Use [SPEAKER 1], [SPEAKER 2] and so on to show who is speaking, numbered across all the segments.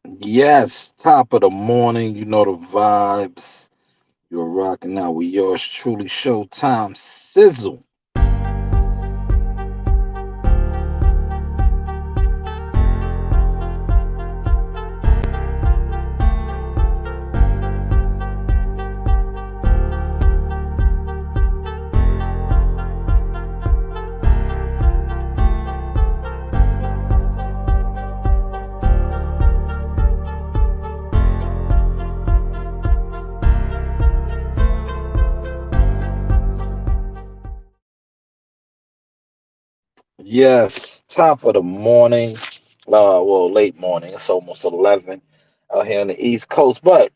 [SPEAKER 1] Yes, top of the morning. You know the vibes. You're rocking out with yours truly, Showtime Sizzle. Yes, top of the morning. Well, late morning. It's almost 11 out here on the East Coast. But,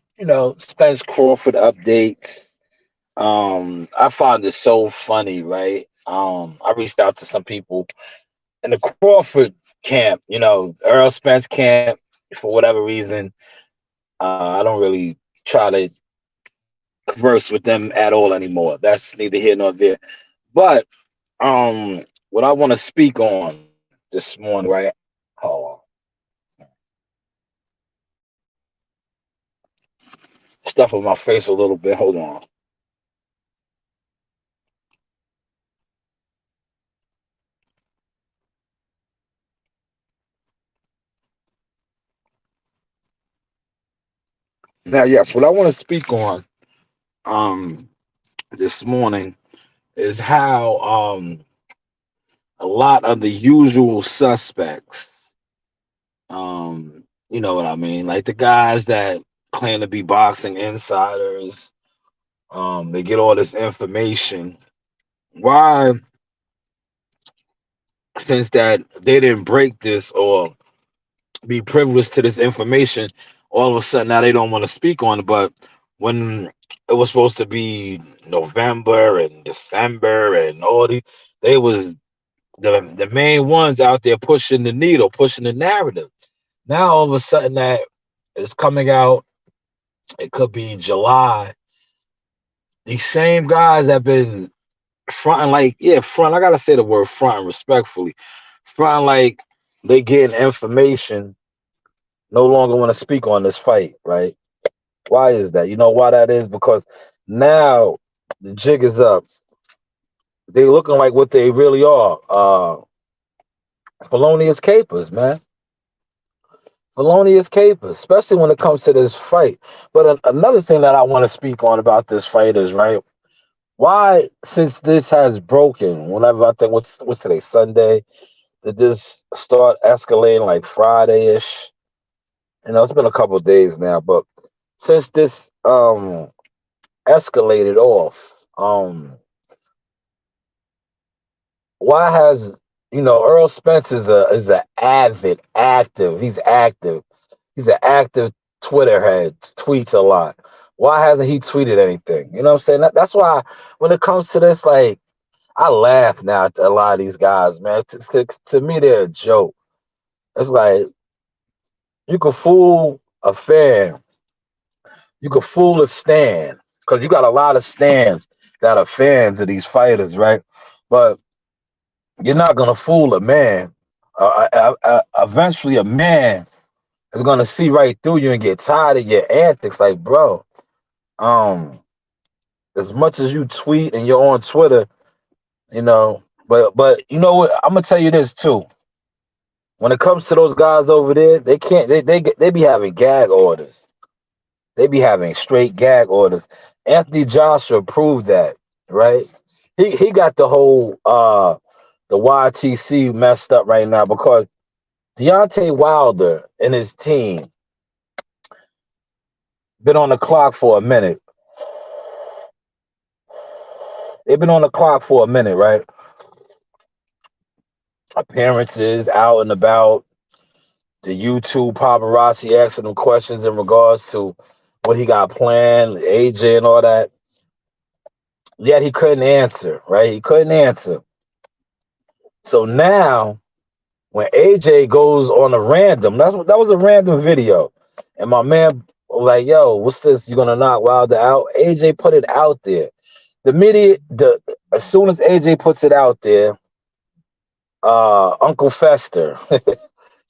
[SPEAKER 1] Spence Crawford updates. I find it so funny, right? I reached out to some people in the Crawford camp, Earl Spence camp, for whatever reason. I don't really try to converse with them at all anymore. That's neither here nor there. But what I want to speak on this morning, right? Oh, stuff on my face a little bit. Hold on. Now, yes, what I want to speak on um this morning is how a lot of the usual suspects, you know what I mean, like the guys that claim to be boxing insiders, they get all this information. Why, since that they didn't break this or be privileged to this information, all of a sudden now they don't want to speak on it? But when it was supposed to be November and December and all these, they was the main ones out there pushing the needle, pushing the narrative. Now all of a sudden that is coming out, it could be July. These same guys have been fronting like, yeah, front. I gotta say the word fronting respectfully. Fronting like they getting information, no longer want to speak on this fight, right? Why is that? You know why that is? Because now the jig is up. They looking like what they really are. Felonious capers, man. Felonious capers, especially when it comes to this fight. But another thing that I want to speak on about this fight is, right, why, since this has broken, whenever I think, what's today, Sunday, did this start escalating like Friday-ish? It's been a couple of days now, but since this escalated off, why has, Earl Spence is a avid active. He's active. He's an active Twitter head. Tweets a lot. Why hasn't he tweeted anything? You know what I'm saying? That's why when it comes to this, like, I laugh now at a lot of these guys, man. To me, they're a joke. It's like you can fool a fan, you can fool a stan, because you got a lot of stans that are fans of these fighters, right? But you're not gonna fool a man. Eventually, a man is gonna see right through you and get tired of your antics. Like, bro, um, as much as you tweet and you're on Twitter, but you know what? I'm gonna tell you this too. When it comes to those guys over there, they can't. They be having gag orders. They be having straight gag orders. Anthony Joshua proved that, right? He got the whole the YTC messed up right now because Deontay Wilder and his team been on the clock for a minute. They've been on the clock for a minute, right? Appearances out and about, the YouTube paparazzi asking him questions in regards to what he got planned, AJ and all that. Yet he couldn't answer, right? He couldn't answer. So now when AJ goes on a random, that was a random video. And my man was like, yo, what's this? You gonna knock Wilder out? AJ put it out there. As soon as AJ puts it out there, Uncle Fester,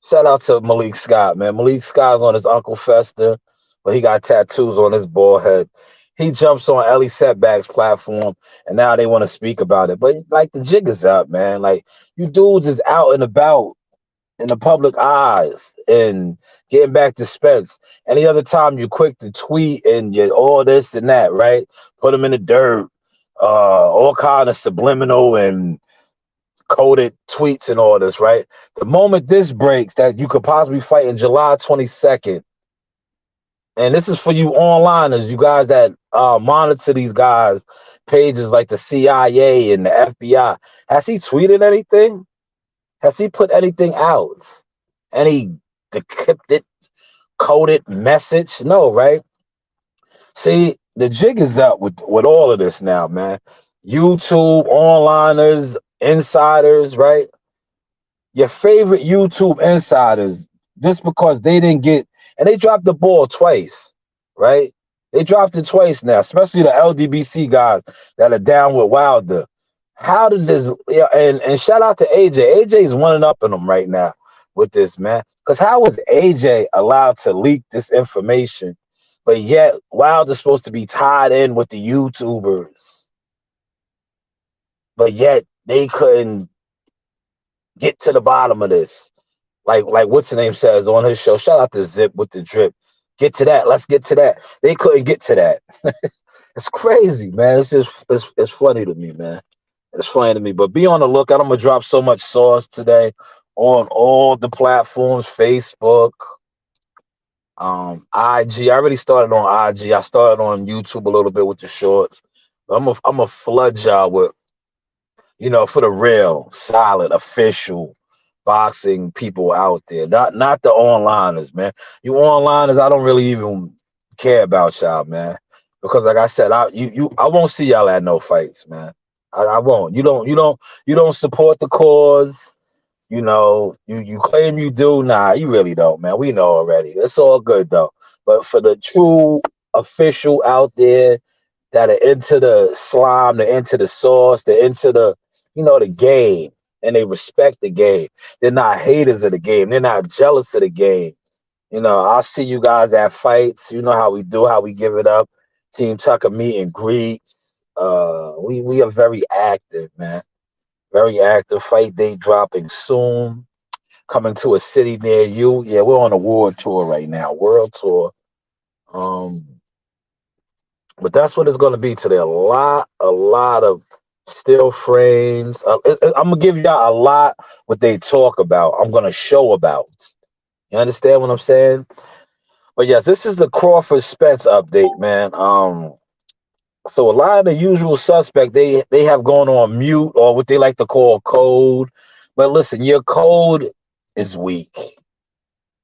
[SPEAKER 1] Shout out to Malik Scott, man. Malik Scott's on his Uncle Fester, but he got tattoos on his bald head. He jumps on Ellie Setback's platform, and now they want to speak about it. But like the jig is up, man. Like you dudes is out and about in the public eyes, and getting back to Spence. Any other time you're quick to tweet and you all this and that, right? Put them in the dirt, all kind of subliminal and coded tweets and all this, right? The moment this breaks that you could possibly fight in July 22nd, and this is for you onliners, you guys that monitor these guys' pages like the CIA and the FBI. Has he tweeted anything? Has he put anything out? Any decrypted, coded message? No, right? See, the jig is up with all of this now, man. YouTube, onliners, insiders, right? Your favorite YouTube insiders, just because they didn't get, and they dropped the ball twice, right? They dropped it twice now, especially the LDBC guys that are down with Wilder. How did this, yeah, and shout out to AJ. AJ's one up in them right now with this, man. Because how was AJ allowed to leak this information, but yet Wilder's supposed to be tied in with the YouTubers, but yet they couldn't get to the bottom of this. Like what's the name says on his show. Shout out to Zip with the drip. Get to that. Let's get to that. They couldn't get to that. It's crazy, man. It's just it's funny to me, man. It's funny to me. But be on the lookout. I'm gonna drop so much sauce today on all the platforms, Facebook, IG. I already started on IG. I started on YouTube a little bit with the shorts. I'm a flood y'all with, for the real, solid, official boxing people out there. Not the onliners, man. You onliners, I don't really even care about y'all, man. Because like I said, I won't see y'all at no fights, man. I won't. You don't support the cause. You claim you do. Nah, you really don't, man. We know already. It's all good though. But for the true official out there that are into the slime, they're into the sauce, they're into the game, and they respect the game. They're not haters of the game. They're not jealous of the game. I'll see you guys at fights. You know how we do, how we give it up. Team Tucker meet and greets. We are very active, man. Very active. Fight date dropping soon. Coming to a city near you. Yeah, we're on a world tour right now. World tour. Um, but that's what it's going to be today. A lot of still frames. I'm gonna give y'all a lot what they talk about. I'm gonna show about. You understand what I'm saying? But yes, this is the Crawford Spence update, man. So a lot of the usual suspect they have gone on mute or what they like to call code. But listen, your code is weak.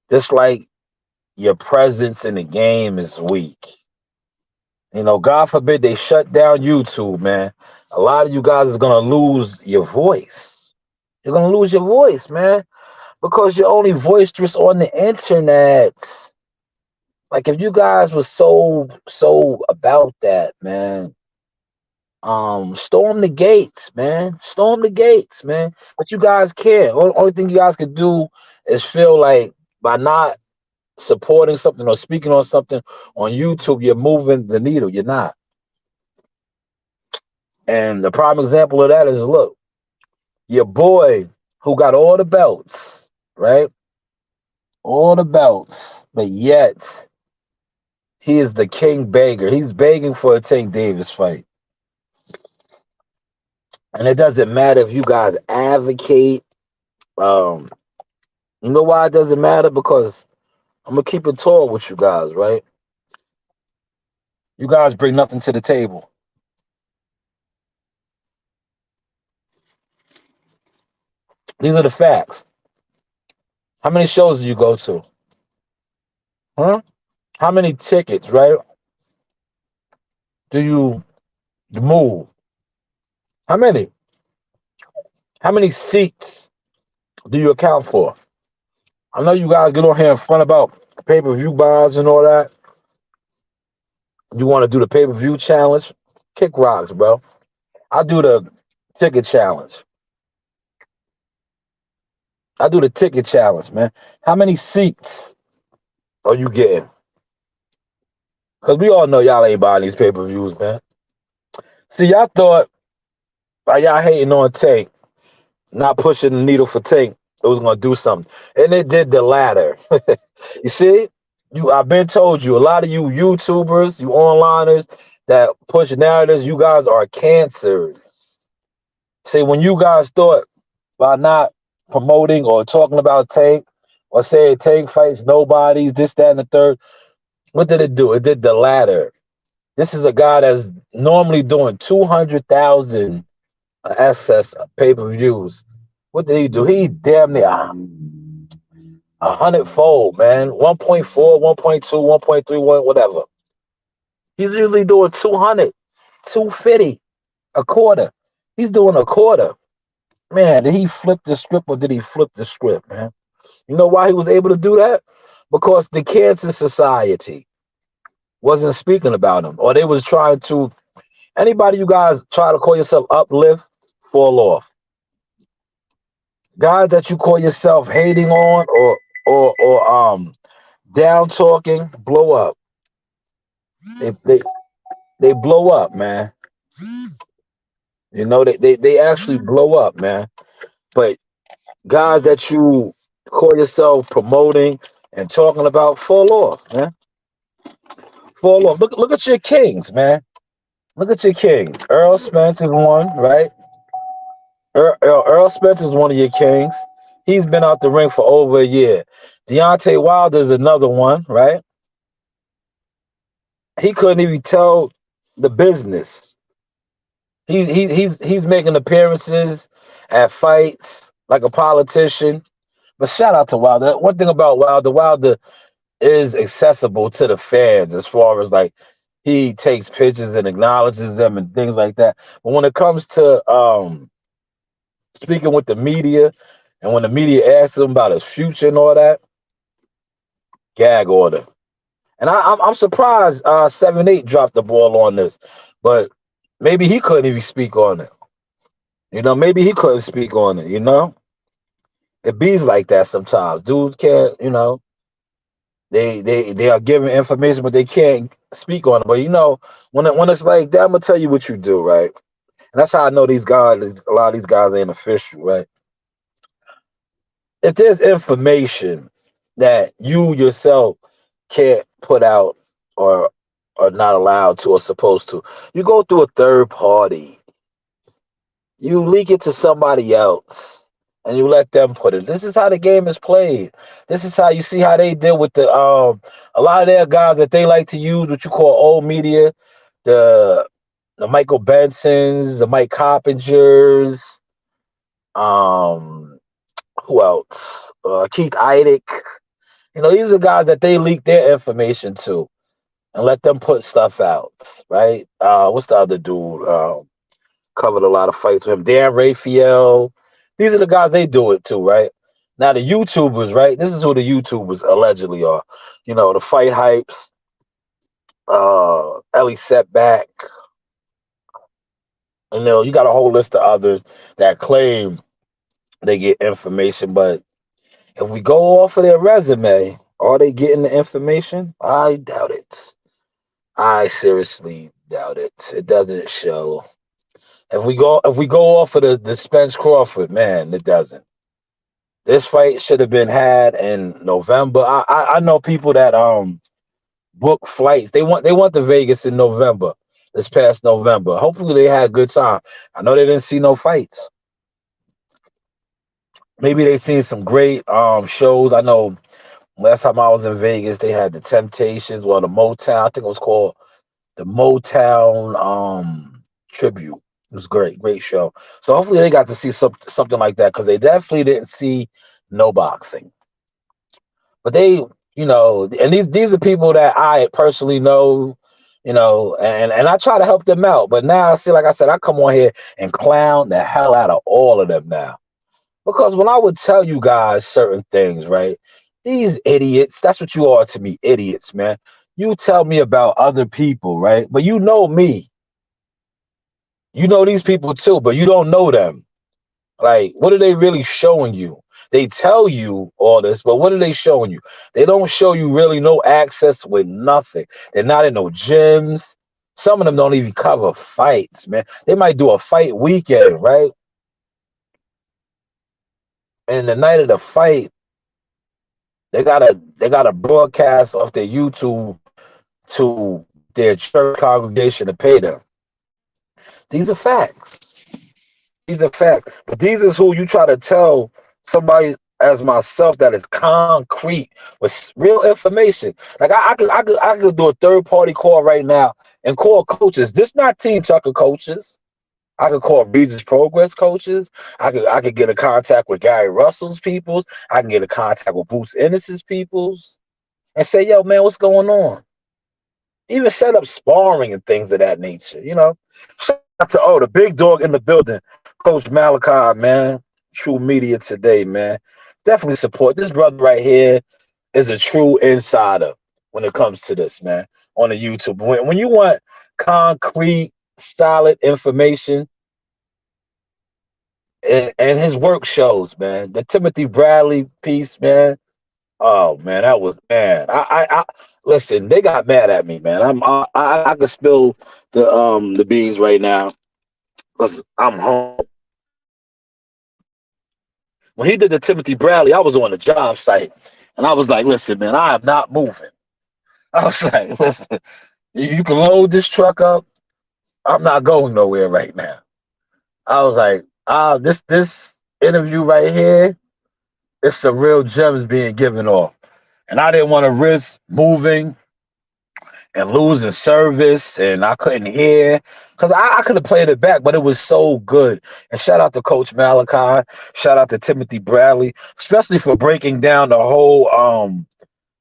[SPEAKER 1] Just like your presence in the game is weak. God forbid they shut down YouTube, man. A lot of you guys is gonna lose your voice. You're gonna lose your voice, man, because you're only boisterous on the internet. Like if you guys were so about that, man, storm the gates, man. Storm the gates, man. But you guys can't. Only thing you guys could do is feel like by not supporting something or speaking on something on YouTube, you're moving the needle. You're not. And the prime example of that is, look, your boy who got all the belts, right? All the belts, but yet he is the king beggar. He's begging for a Tank Davis fight. And it doesn't matter if you guys advocate. You know why it doesn't matter? Because I'm going to keep it tall with you guys, right? You guys bring nothing to the table. These are the facts. How many shows do you go to? Huh? How many tickets, right? Do you move? How many? How many seats do you account for? I know you guys get on here in front about pay-per-view buys and all that. You want to do the pay-per-view challenge? Kick rocks, bro. I'll do the ticket challenge. I do the ticket challenge, man. How many seats are you getting? Because we all know y'all ain't buying these pay-per-views, man. See, y'all thought by y'all hating on Tank, not pushing the needle for Tank, it was gonna do something. And it did the latter. You see? I've been told you, a lot of you YouTubers, you onliners that push narratives, you guys are cancers. See, when you guys thought by not promoting or talking about Tank or saying Tank fights nobodies, this, that, and the third, what did it do? It did the latter. This is a guy that's normally doing 200,000 access pay-per-views. What did he do? He damn near a hundredfold, man. 1.4, 1.2, 1.31, whatever. He's usually doing 200, 250, a quarter. He's doing a quarter. Man, did he flip the script or did he flip the script, man? You know why he was able to do that? Because the Cancer Society wasn't speaking about him, or they was trying to. Anybody you guys try to call yourself uplift, fall off. Guys that you call yourself hating on or down talking, blow up. They they they blow up, man. You know, they actually blow up, man. But guys that you call yourself promoting and talking about, fall off, man. Fall off. Look at your kings, man. Look at your kings. Earl Spence is one, right? Earl Spence is one of your kings. He's been out the ring for over a year. Deontay Wilder is another one, right? He couldn't even tell the business. He's making appearances at fights like a politician. But shout out to Wilder. One thing about Wilder is accessible to the fans as far as like he takes pictures and acknowledges them and things like that. But when it comes to speaking with the media, and when the media asks him about his future and all that, gag order. And I'm surprised 7-8 dropped the ball on this, but maybe he couldn't even speak on it. You know, maybe he couldn't speak on it. You know, it bees like that sometimes. Dudes can't. You know, they are giving information, but they can't speak on it. But you know, when it's like that, I'm gonna tell you what you do, right? And that's how I know these guys. A lot of these guys ain't official, right? If there's information that you yourself can't put out or are not allowed to or supposed to, you go through a third party. You leak it to somebody else and you let them put it. This is how the game is played. This is how you see how they deal with the a lot of their guys that they like to use what you call old media, the the Michael Bensons, the Mike Coppingers, um who else? Keith Idec. You know, these are guys that they leak their information to and let them put stuff out, right? What's the other dude? Covered a lot of fights with him. Dan Raphael. These are the guys they do it to, right? Now the YouTubers, right? This is who the YouTubers allegedly are. You know, the fight hypes, Ellie Setback. You know, you got a whole list of others that claim they get information, but if we go off of their resume, are they getting the information? I doubt it. I seriously doubt it. It doesn't show. If we go off of the Spence Crawford, man, it doesn't. This fight should have been had in November. I know people that book flights. They went to Vegas in November, this past November. Hopefully they had a good time. I know they didn't see no fights. Maybe they seen some great shows. I know last time I was in Vegas, they had the Temptations, well, the Motown. I think it was called the Motown tribute. It was great, great show. So hopefully they got to see something like that because they definitely didn't see no boxing. But they, you know, and these are people that I personally know, you know, and I try to help them out. But now, see, like I said, I come on here and clown the hell out of all of them now. Because when I would tell you guys certain things, right? These idiots, that's what you are to me, idiots, man. You tell me about other people, right? But you know me. You know these people too, but you don't know them. Like, what are they really showing you? They tell you all this, but what are they showing you? They don't show you really no access with nothing. They're not in no gyms. Some of them don't even cover fights, man. They might do a fight weekend, right? And the night of the fight, they gotta broadcast off their YouTube to their church congregation to pay them. These are facts. These are facts. But these is who you try to tell somebody as myself that is concrete with real information. Like I could do a third party call right now and call coaches. This not Team Tucker coaches. I could call Regis Progress coaches. I could get a contact with Gary Russell's peoples. I can get a contact with Boots Ennis's peoples and say, yo, man, what's going on? Even set up sparring and things of that nature, you know. Shout out to the big dog in the building, Coach Malachi, man. True Media Today, man. Definitely support this brother right here. Is a true insider when it comes to this, man. On the YouTube, when you want concrete, solid information, and his work shows, man. The Timothy Bradley piece, man. Oh man, that was man. I listen. They got mad at me, man. I could spill the beans right now because I'm home. When he did the Timothy Bradley, I was on the job site, and I was like, "Listen, man, I am not moving." I was like, "Listen, you can load this truck up. I'm not going nowhere right now." I was like, this interview right here, it's some real gems being given off, and I didn't want to risk moving and losing service, and I couldn't hear because I could have played it back, but it was so good. And shout out to Coach Malachi, shout out to Timothy Bradley, especially for breaking down the whole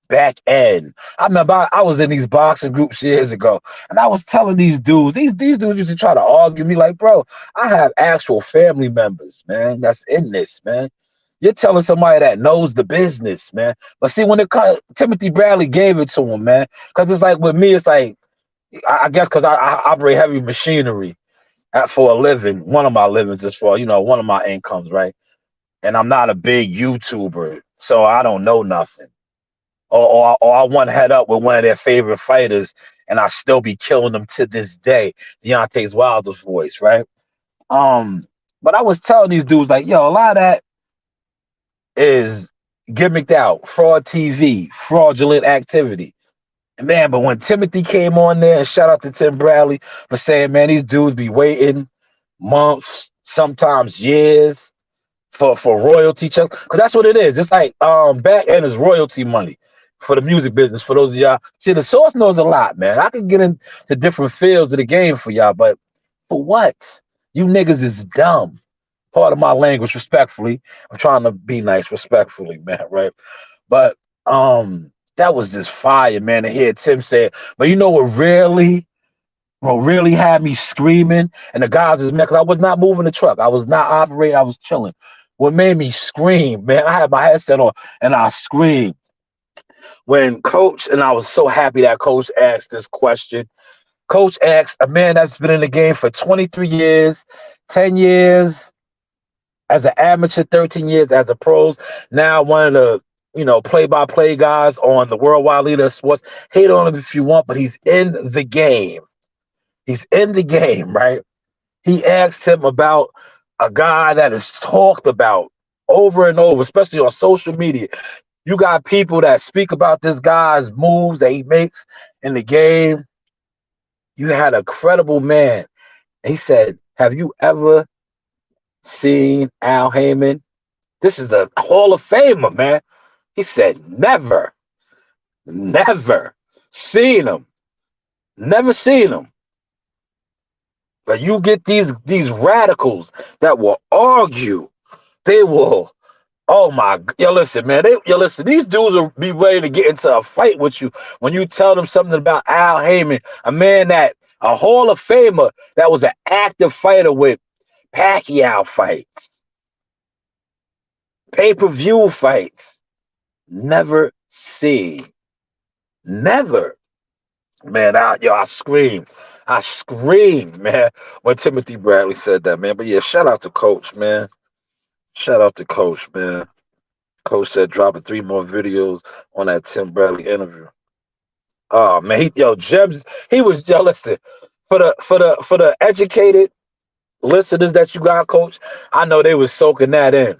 [SPEAKER 1] back end. I remember I was in these boxing groups years ago, and I was telling these dudes, these dudes used to try to argue me like, bro, I have actual family members, man, that's in this, man. You're telling somebody that knows the business, man. But see, when it comes, Timothy Bradley gave it to him, man. Because it's like with me, it's like, I guess because I operate heavy machinery for a living. One of my livings is for, one of my incomes, right? And I'm not a big YouTuber, so I don't know nothing. Or I want to head up with one of their favorite fighters, and I still be killing them to this day. Deontay Wilder's voice, right? But I was telling these dudes, like, yo, a lot of that is gimmicked out, fraud TV, fraudulent activity. And man, but when Timothy came on there, and shout out to Tim Bradley for saying, man, these dudes be waiting months, sometimes years for royalty checks. Because that's what it is. It's like back end is royalty money for the music business. For those of y'all, see, the source knows a lot, man. I can get into different fields of the game for y'all, but for what? You niggas is dumb. Part of my language, respectfully. I'm trying to be nice, respectfully, man, right? But that was just fire, man, to hear Tim say it. But you know what really had me screaming? And the guys is mad because I was not moving the truck. I was not operating. I was chilling. What made me scream, man, I had my headset on and I screamed. When Coach, and I was so happy that Coach asked this question. Coach asked a man that's been in the game for 23 years, 10 years as an amateur, 13 years as a pros. Now one of the play-by-play guys on the Worldwide Leader of Sports. Hate on him if you want, but he's in the game. He's in the game, right? He asked him about a guy that is talked about over and over, especially on social media. You got people that speak about this guy's moves that he makes in the game. You had a credible man. He said, have you ever seen Al Heyman? This is a Hall of Famer, man. He said, never seen him. Never seen him. But you get these radicals that will argue. They will, oh my, listen, man. Listen, these dudes will be ready to get into a fight with you when you tell them something about Al Heyman, a Hall of Famer that was an active fighter with Pacquiao fights, pay-per-view fights. Never seen. Never. Man, I screamed. I screamed, man, when Timothy Bradley said that, man. But yeah, shout out to Coach, man. Shout out to Coach, man. Coach said dropping 3 more videos on that Tim Bradley interview. Oh man, Jebs, he was listen, for the educated listeners that you got, Coach, I know they was soaking that in.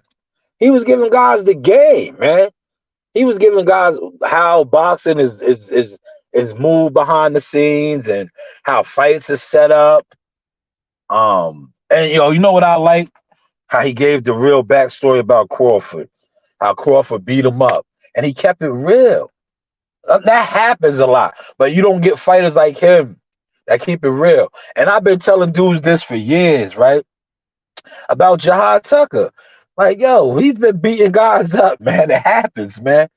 [SPEAKER 1] He was giving guys the game, man. He was giving guys how boxing is moved behind the scenes and how fights is set up. And you know what I like? How he gave the real backstory about Crawford, how Crawford beat him up, and he kept it real. That happens a lot, but you don't get fighters like him that keep it real. And I've been telling dudes this for years, right? About Jahad Tucker. Like, yo, he's been beating guys up, man. It happens, man.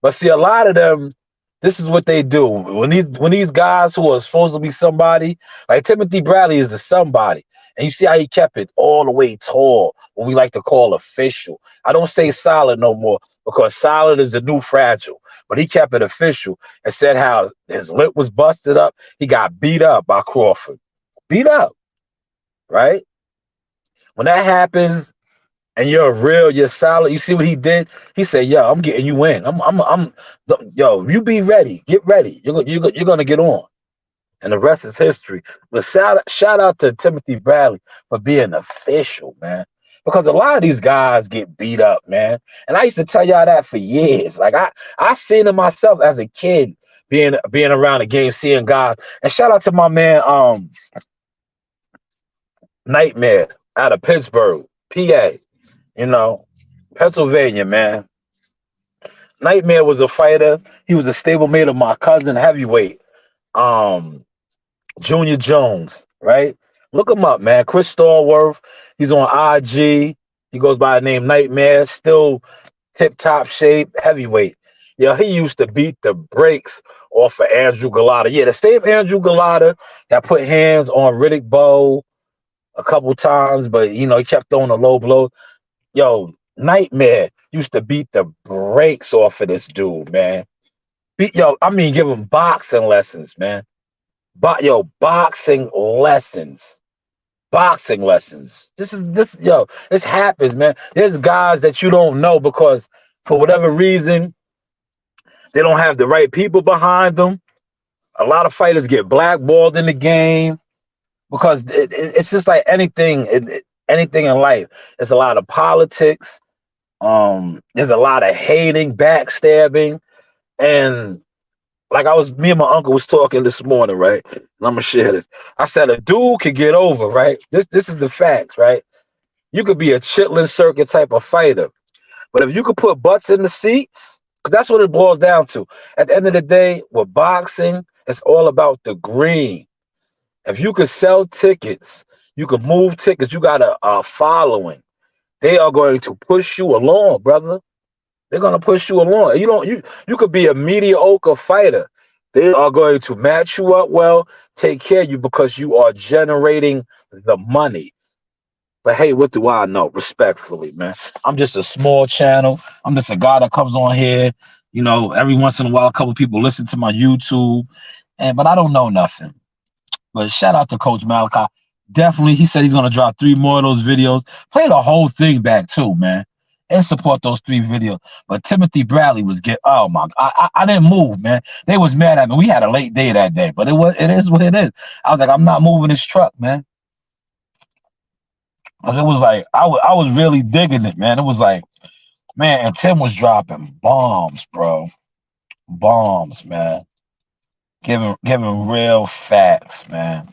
[SPEAKER 1] But see, a lot of them, this is what they do. When these guys who are supposed to be somebody, like Timothy Bradley is a somebody. And you see how he kept it all the way tall, what we like to call official. I don't say solid no more because solid is the new fragile. But he kept it official and said how his lip was busted up. He got beat up by Crawford. Beat up, right? When that happens, and you're solid. You see what he did? He said, "Yo, I'm getting you in. Yo, you be ready. Get ready. You're gonna get on." And the rest is history. But shout out to Timothy Bradley for being official, man. Because a lot of these guys get beat up, man. And I used to tell y'all that for years. Like I seen it myself as a kid, being around the game, seeing guys. And shout out to my man, Nightmare out of Pittsburgh, PA. You know, Pennsylvania, man. Nightmare was a fighter. He was a stablemate of my cousin heavyweight, Junior Jones, right? Look him up, man. Chris Stallworth. He's on IG. He goes by the name Nightmare. Still tip-top shape, heavyweight. Yeah, he used to beat the brakes off of Andrew Galata. Yeah, the same Andrew Galata that put hands on Riddick Bowe a couple times, but, he kept throwing a low blow. Yo, Nightmare used to beat the brakes off of this dude, man. Give him boxing lessons, man. Boxing lessons. Boxing lessons. This happens, man. There's guys that you don't know because for whatever reason, they don't have the right people behind them. A lot of fighters get blackballed in the game because it's just like anything in life. There's a lot of politics. There's a lot of hating, backstabbing, and like me and my uncle was talking this morning, right? And I'm gonna share this. I said a dude could get over, right? This is the facts, right? You could be a Chitlin Circuit type of fighter, but if you could put butts in the seats, because that's what it boils down to. At the end of the day, with boxing, it's all about the green. If you could sell tickets, you could move tickets, you got a following. They are going to push you along, brother. They're going to push you along. You could be a mediocre fighter. They are going to match you up well, take care of you because you are generating the money. But hey, what do I know? Respectfully, man. I'm just a small channel. I'm just a guy that comes on here. Every once in a while, a couple people listen to my YouTube, but I don't know nothing. But shout out to Coach Malachi. Definitely, he said he's going to drop 3 more of those videos. Play the whole thing back too, man. And support those 3 videos. But Timothy Bradley was oh my, I didn't move, man. They was mad at me. We had a late day that day, but it is what it is. I was like, I'm not moving this truck, man. It was like, I was really digging it, man. It was like, man, and Tim was dropping bombs, bro. Bombs, man. Giving real facts, man.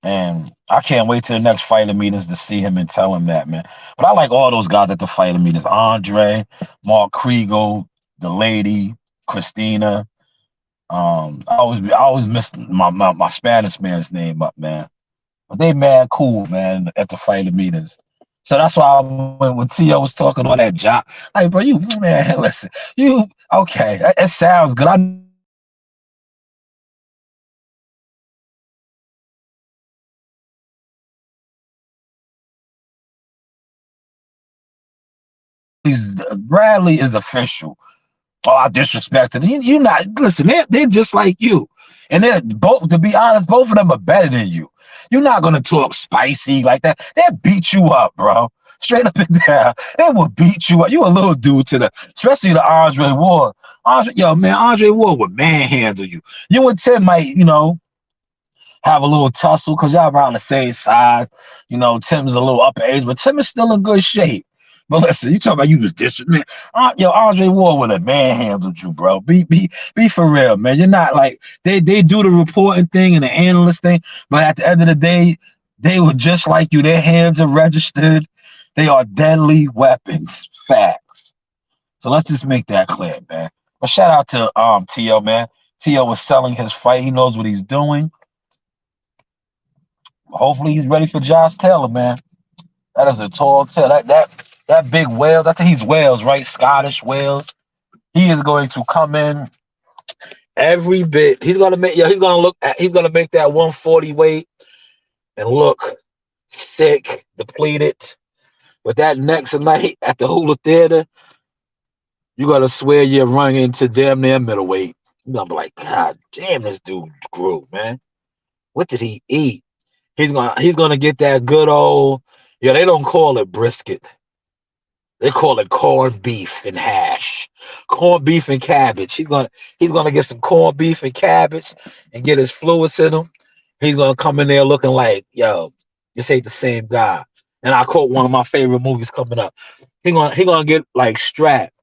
[SPEAKER 1] And I can't wait till the next fighter meetings to see him and tell him that, man. But I like all those guys at the fighter meetings. Andre, Mark Kriegel, the lady, Christina. I always miss my Spanish man's name up, man. But they mad cool, man, at the fighter meetings. So that's why when T.O. was talking on that job, like, bro, man, listen, okay, it sounds good. I Bradley is official. Oh, I disrespected him. You not listen. They're just like you, and they're both. To be honest, both of them are better than you. You're not gonna talk spicy like that. They beat you up, bro. straight up and down. They will beat you up. You a little dude to the, especially the Andre Ward. Yo, man, Andre Ward would manhandle you. You and Tim might, have a little tussle because y'all around the same size. Tim's a little upper age, but Tim is still in good shape. But listen, you talk about you was disrespect, man. Andre Ward would have manhandled you, bro. Be for real, man. You're not like they do the reporting thing and the analyst thing, but at the end of the day, they were just like you. Their hands are registered. They are deadly weapons. Facts. So let's just make that clear, man. But shout out to T.O., man. T.O. was selling his fight. He knows what he's doing. Hopefully he's ready for Josh Taylor, man. That is a tall tale. That big Wales, I think he's Wales, right? Scottish Wales. He is going to come in every bit. He's gonna make he's gonna make that 140 weight and look sick, depleted. But that next night at the Hula Theater, you're gonna swear you're running into damn near middleweight. You're gonna be like, God damn, this dude grew, man. What did he eat? He's gonna get that good old, they don't call it brisket. They call it corned beef and hash. Corned beef and cabbage. He's gonna get some corned beef and cabbage and get his fluids in him. He's gonna come in there looking like, yo, this ain't the same guy. And I quote one of my favorite movies coming up. He gonna get like strapped.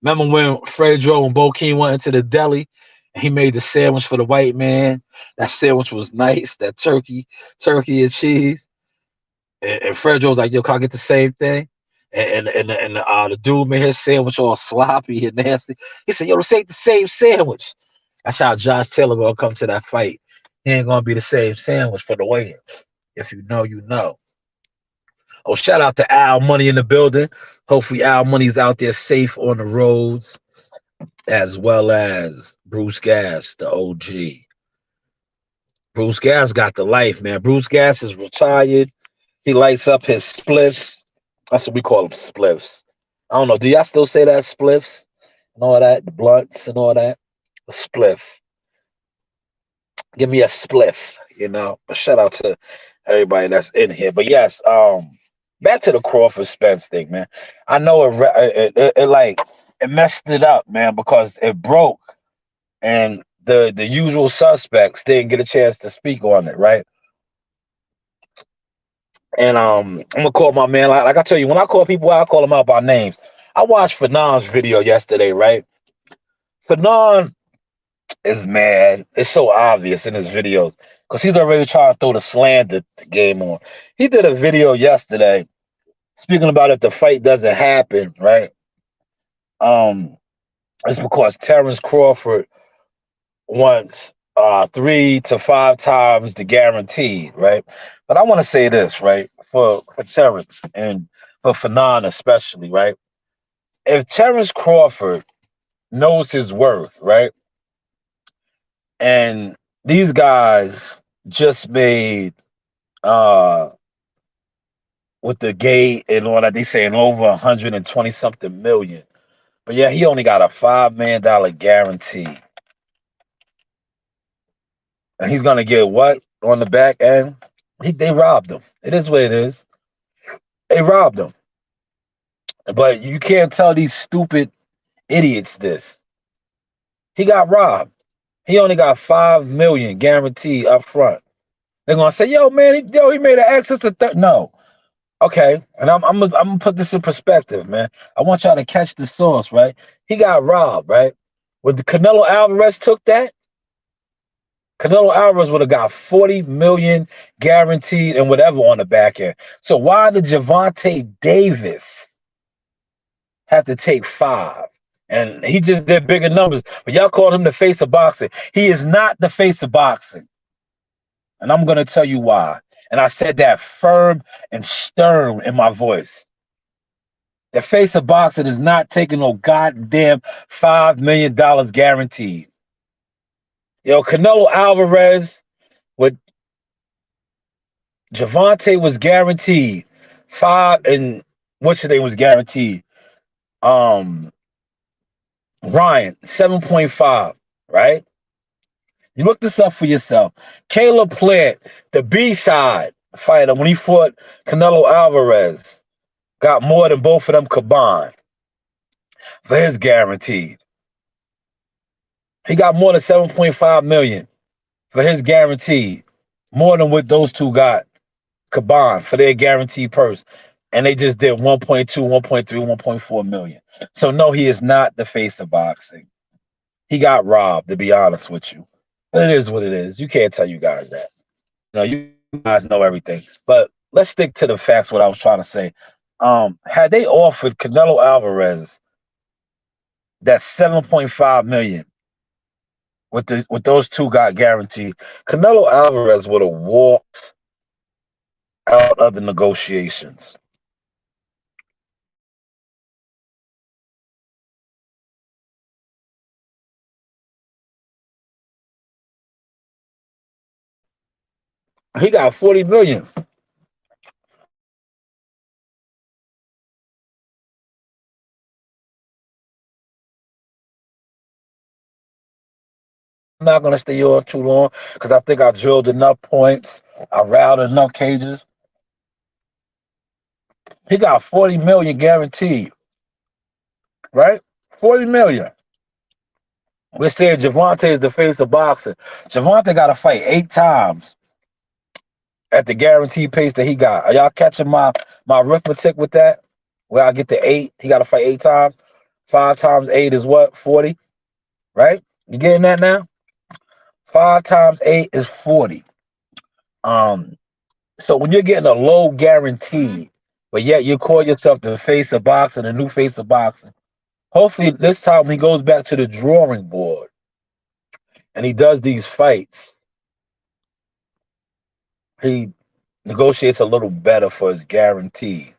[SPEAKER 1] Remember when Fredro and Bokeem went into the deli and he made the sandwich for the white man? That sandwich was nice. That turkey and cheese. And Fredro was like, yo, can I get the same thing? And the dude made his sandwich all sloppy and nasty. He said, yo, this ain't the same sandwich. That's how Josh Taylor gonna come to that fight. He ain't gonna be the same sandwich for the weigh-in. If you know, you know. Oh, shout out to Al Money in the building. Hopefully Al Money's out there safe on the roads, as well as Bruce Gas, the OG. Bruce Gas got the life, man. Bruce Gas is retired. He lights up his spliffs. That's what we call them, spliffs. I don't know. Do y'all still say that, spliffs and all that, the blunts and all that? A spliff. Give me a spliff, But shout out to everybody that's in here. But yes, back to the Crawford Spence thing, man. I know it messed it up, man, because it broke, and the usual suspects didn't get a chance to speak on it, right? And I'm gonna call my man. Like I tell you, when I call people out, I call them out by names. I watched Fanon's video yesterday, right? Fanon is mad. It's so obvious in his videos because he's already trying to throw the slander game on. He did a video yesterday speaking about if the fight doesn't happen, right? It's because Terence Crawford wants 3 to 5 times the guaranteed, right? But I want to say this, right, for Terence and for Fanon especially, right? If Terence Crawford knows his worth, right, and these guys just made with the gate and all that, they saying over 120 something million, but yeah, he only got a $5 million guarantee. And he's gonna get what on the back end? They robbed him. It is what it is. They robbed him. But you can't tell these stupid idiots this. He got robbed. He only got $5 million guaranteed up front. They're gonna say, "Yo, man, he made an excess to no." Okay, and I'm gonna put this in perspective, man. I want y'all to catch the source, right? He got robbed, right? When the Canelo Alvarez took that, Canelo Alvarez would have got 40 million guaranteed and whatever on the back end. So why did Gervonta Davis have to take 5? And he just did bigger numbers. But y'all called him the face of boxing. He is not the face of boxing. And I'm going to tell you why. And I said that firm and stern in my voice. The face of boxing is not taking no goddamn $5 million guaranteed. Yo, Canelo Alvarez with Gervonta was guaranteed 5, and what's his name was guaranteed? Ryan 7.5, right? You look this up for yourself. Caleb Plant, the B-side fighter, when he fought Canelo Alvarez, got more than both of them combined for his guaranteed. He got more than 7.5 million for his guaranteed, more than what those two got combined for their guaranteed purse. And they just did 1.2, 1.3, 1.4 million. So no, he is not the face of boxing. He got robbed, to be honest with you. But it is what it is. You can't tell you guys that. You guys know everything. But let's stick to the facts, what I was trying to say. Had they offered Canelo Alvarez that 7.5 million with those two got guaranteed, Canelo Alvarez would have walked out of the negotiations. He got 40 million. I'm not gonna stay on too long because I think I drilled enough points. I routed enough cages. He got 40 million guaranteed, right? 40 million. We're saying Javante is the face of boxing. Javante got to fight 8 times at the guaranteed pace that he got. Are y'all catching my arithmetic with that? Where I get the 8, he got to fight 8 times. 5 times 8 is what? 40, right? You getting that now? 5 times 8 is 40. Um, so when you're getting a low guarantee, but yet you call yourself the face of boxing, the new face of boxing. Hopefully this time he goes back to the drawing board and he does these fights. He negotiates a little better for his guarantee.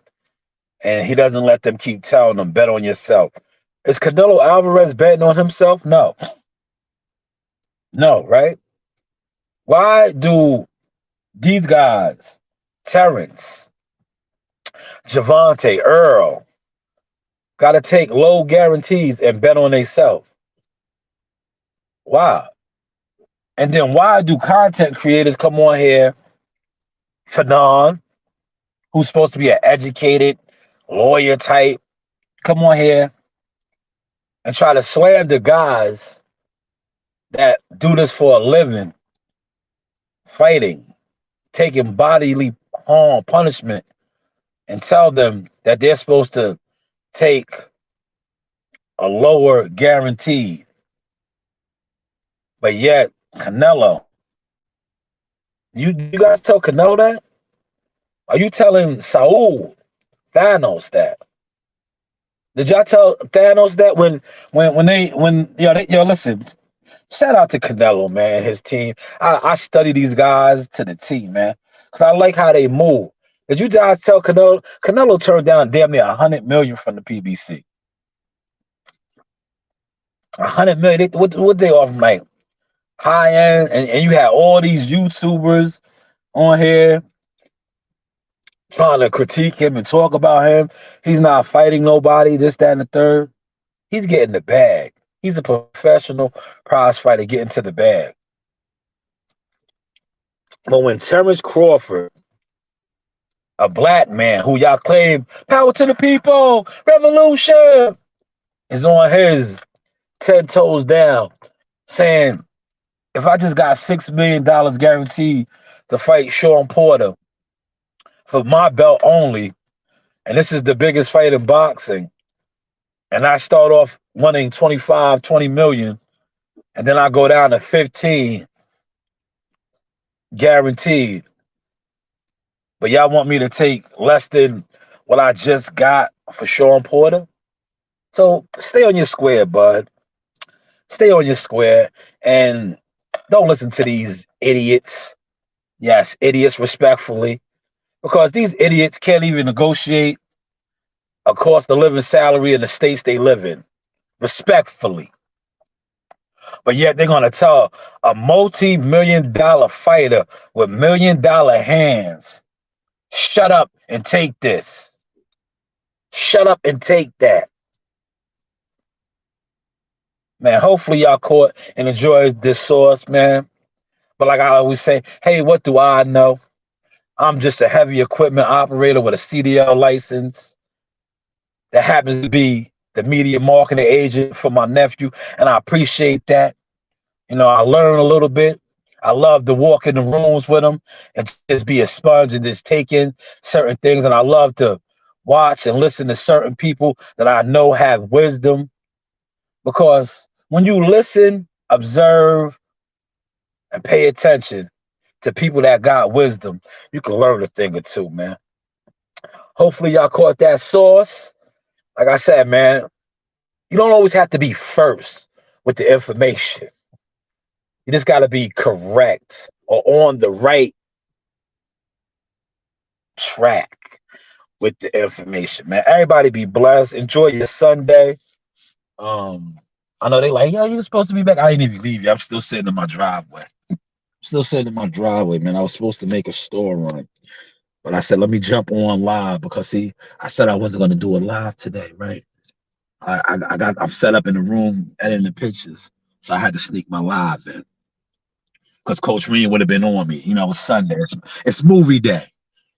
[SPEAKER 1] And he doesn't let them keep telling him, bet on yourself. Is Canelo Alvarez betting on himself? No. No, right? Why do these guys, Terrence, Javante, Earl, got to take low guarantees and bet on themselves? Why? And then why do content creators come on here, Fanon, who's supposed to be an educated lawyer type, come on here and try to slam the guys that do this for a living, fighting, taking bodily harm, punishment, and tell them that they're supposed to take a lower guaranteed. But yet, Canelo, you guys tell Canelo that? Are you telling Saul, Thanos that? Did y'all tell Thanos that when listen, shout out to Canelo, man, his team. I study these guys to the T, man, because I like how they move. Did you guys tell Canelo? Canelo turned down damn near 100 million from the PBC. 100 million. What they offer, like high end, and you had all these YouTubers on here trying to critique him and talk about him. He's not fighting nobody, this, that, and the third. He's getting the bag. He's a professional prize fighter getting to the bag. But when Terence Crawford, a black man who y'all claim power to the people, revolution, is on his 10 toes down saying, if I just got $6 million guaranteed to fight Sean Porter for my belt only, and this is the biggest fight in boxing, and I start off winning 25, 20 million, and then I go down to 15 guaranteed. But y'all want me to take less than what I just got for Sean Porter? So stay on your square, bud. Stay on your square and don't listen to these idiots. Yes, idiots, respectfully, because these idiots can't even negotiate a cost of living salary in the states they live in, respectfully. But yet they're going to tell a multi-million-dollar fighter with million-dollar hands, shut up and take this. Shut up and take that. Man, hopefully y'all caught and enjoy this sauce, man. But like I always say, hey, what do I know? I'm just a heavy equipment operator with a CDL license. that happens to be the media marketing agent for my nephew, and I appreciate that. You know, I learn a little bit. I love to walk in the rooms with him and just be a sponge and just take in certain things. And I love to watch and listen to certain people that I know have wisdom, because when you listen, observe, and pay attention to people that got wisdom, you can learn a thing or two, man. Hopefully y'all caught that sauce. Like I said, man, you don't always have to be first with the information. You just got to be correct or on the right track with the information, man. Everybody be blessed. Enjoy your Sunday. I know they like, yo, you were supposed to be back. I didn't even leave you. I'm still sitting in my driveway. Man. I was supposed to make a store run, but I said, let me jump on live because see, I said I wasn't going to do a live today, right? I'm set up in the room editing the pictures, so I had to sneak my live in because Coach Reed would have been on me. You know, it's Sunday. It's movie day.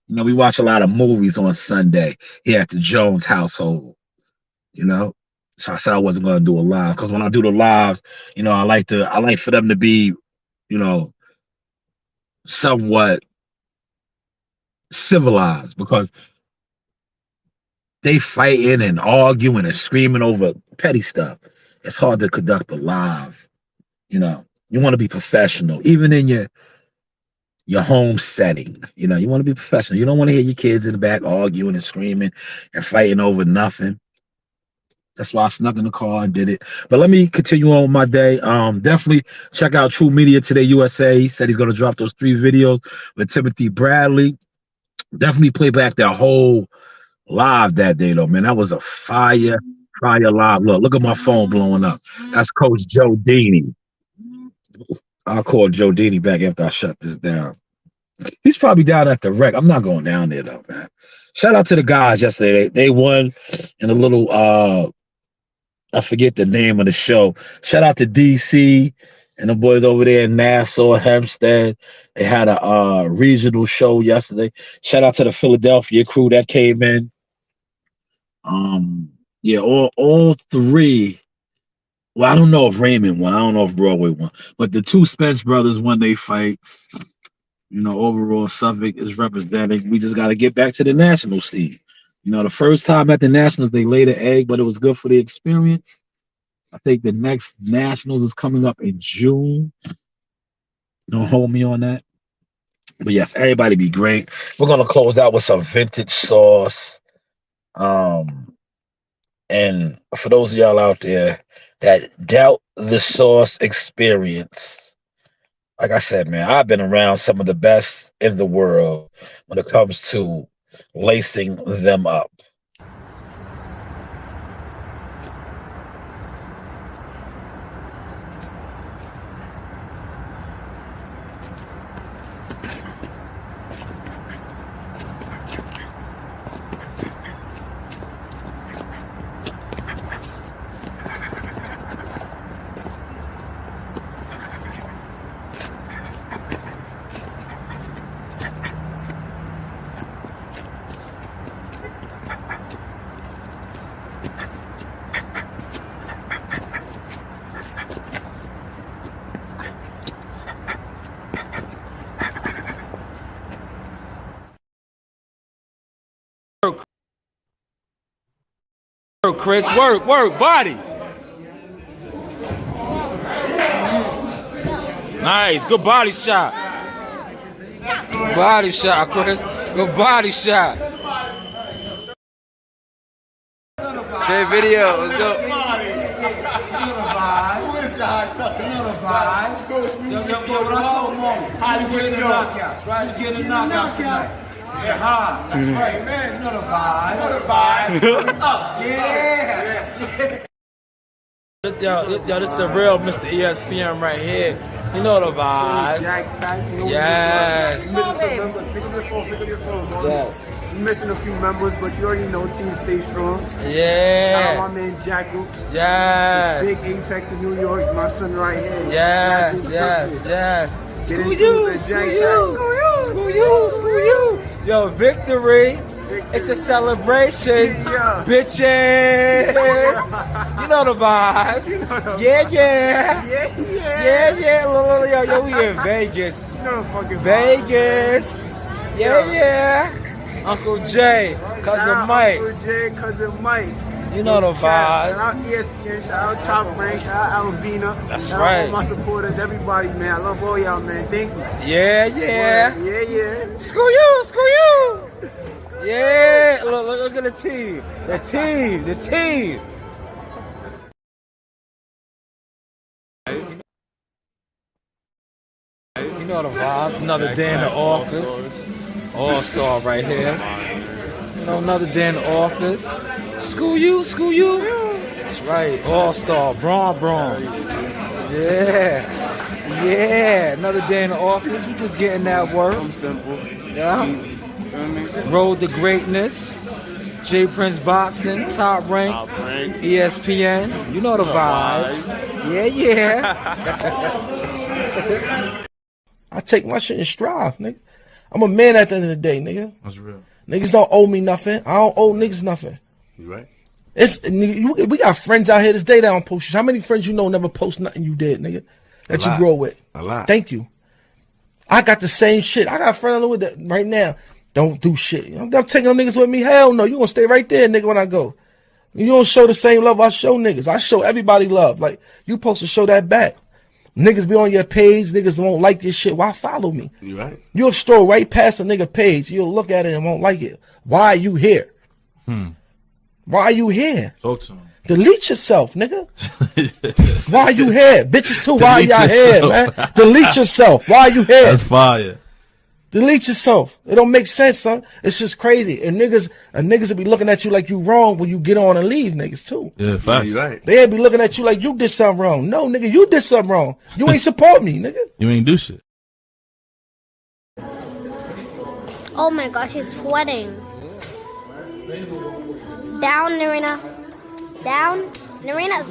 [SPEAKER 1] You know, we watch a lot of movies on Sunday here at the Jones household. You know, so I said I wasn't going to do a live because when I do the lives, you know, I like for them to be, you know, somewhat civilized, because they fighting and arguing and screaming over petty stuff. It's hard to conduct a live. You know, you want to be professional, even in your home setting. You know, you want to be professional. You don't want to hear your kids in the back arguing and screaming and fighting over nothing. That's why I snuck in the car and did it. But let me continue on with my day. Definitely check out True Media Today USA. He said he's going to drop those 3 videos with Timothy Bradley. Definitely play back that whole live that day, though, man. That was a fire live. Look at my phone blowing up. That's Coach Joe Dini. I'll call Joe Dini back after I shut this down. He's probably down at the wreck. I'm not going down there, though, man. Shout out to the guys yesterday. They won in a little I forget the name of the show. Shout out to DC and the boys over there in Nassau, Hempstead. They had a regional show yesterday. Shout out to the Philadelphia crew that came in. Yeah, all 3. Well, I don't know if Raymond won. I don't know if Broadway won. But the 2 Spence brothers won their fights. You know, overall, Suffolk is representing. We just got to get back to the national scene. You know, the first time at the Nationals, they laid an egg, but it was good for the experience. I think the next Nationals is coming up in June. Don't hold me on that. But yes, everybody be great. We're going to close out with some vintage sauce. And for those of y'all out there that doubt the sauce experience, like I said, man, I've been around some of the best in the world when it comes to lacing them up.
[SPEAKER 2] Chris, work, body. Nice, good body shot. Body shot, Chris. Good body shot. Good video, let's go. You know the vibes. Yo, what I told Mo, he's getting the knockouts, right? He's getting the knockouts tonight. They're hard. That's right, man. You know the vibe. Yeah. Yo, this is the real Mr. ESPN right here. You know the vibe. Yes.
[SPEAKER 3] Pick up your phone, bro. Yes. You're missing a few members, but you already know Team Stay Strong.
[SPEAKER 2] Yeah.
[SPEAKER 3] Shout out my man Jackal.
[SPEAKER 2] Yes.
[SPEAKER 3] Big Apex in New York. My son right here.
[SPEAKER 2] Yes.
[SPEAKER 3] Get into the Jack.
[SPEAKER 2] Screw you. Yo, victory. It's a celebration,
[SPEAKER 3] Yeah.
[SPEAKER 2] bitches. You know the vibes. Yeah. Yo, we in Vegas.
[SPEAKER 3] You know the fucking
[SPEAKER 2] Vegas. Yeah. Uncle Jay, cousin Mike.
[SPEAKER 3] Uncle Jay, cousin Mike.
[SPEAKER 2] You know the
[SPEAKER 3] Shout
[SPEAKER 2] vibes.
[SPEAKER 3] out ESPN, shout out Top Rank, shout out Alvina.
[SPEAKER 2] That's
[SPEAKER 3] shout
[SPEAKER 2] right.
[SPEAKER 3] out all my supporters, everybody, man. I love all y'all, man. Thank you.
[SPEAKER 2] Yeah.
[SPEAKER 3] Yeah.
[SPEAKER 2] Screw you. Yeah. Look at the team. The team. You know the vibes. Another day in the office. All-star right here. You know, another day in the office. School you. That's right. All-star. Braun. Yeah. Another day in the office. We just getting that work.
[SPEAKER 3] Simple.
[SPEAKER 2] Yeah. Road to greatness. J Prince Boxing. Top Rank. ESPN. You know the vibes. Yeah.
[SPEAKER 4] I take my shit and strive, nigga. I'm a man at the end of the day, nigga.
[SPEAKER 5] That's real.
[SPEAKER 4] Niggas don't owe me nothing. I don't owe niggas nothing.
[SPEAKER 5] You right?
[SPEAKER 4] We got friends out here this day that don't post shit. How many friends you know never post nothing you did, nigga? That you grow with.
[SPEAKER 5] A lot.
[SPEAKER 4] Thank you. I got the same shit. I got a friend with that right now. Don't do shit. I'm taking them niggas with me. Hell no. You gonna stay right there, nigga, when I go. You don't show the same love I show niggas. I show everybody love. Like, you supposed to show that back. Niggas be on your page. Niggas won't like your shit. Why follow me?
[SPEAKER 5] You right?
[SPEAKER 4] You'll stroll right past a nigga page. You'll look at it and won't like it. Why are you here? Why are you here?
[SPEAKER 5] Talk to him.
[SPEAKER 4] Delete yourself, nigga. Why are you here? Bitches too, why
[SPEAKER 5] Delete
[SPEAKER 4] y'all here,
[SPEAKER 5] yourself.
[SPEAKER 4] man? Delete yourself. Why are you here?
[SPEAKER 5] That's fire.
[SPEAKER 4] Delete yourself. It don't make sense, son. It's just crazy. And niggas will be looking at you like you wrong when you get on and leave, niggas too.
[SPEAKER 5] Yeah, facts.
[SPEAKER 3] You right.
[SPEAKER 4] They'll be looking at you like you did something wrong. No, nigga, you did something wrong. You ain't support me, nigga.
[SPEAKER 5] You ain't do shit.
[SPEAKER 6] Oh my gosh, he's sweating. Down, Narina. Down, Narina.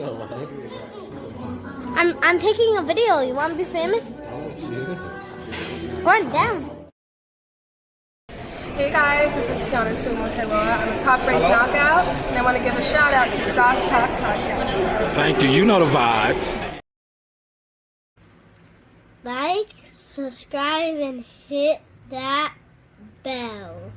[SPEAKER 6] I'm taking a video. You want to be famous? Run down.
[SPEAKER 7] Hey guys, this is Tiana Tuimuhelua. I'm a top ranked knockout, and I want to give a shout out to Sauce Talk Podcast.
[SPEAKER 2] Thank you. You know the vibes.
[SPEAKER 6] Like, subscribe, and hit that bell.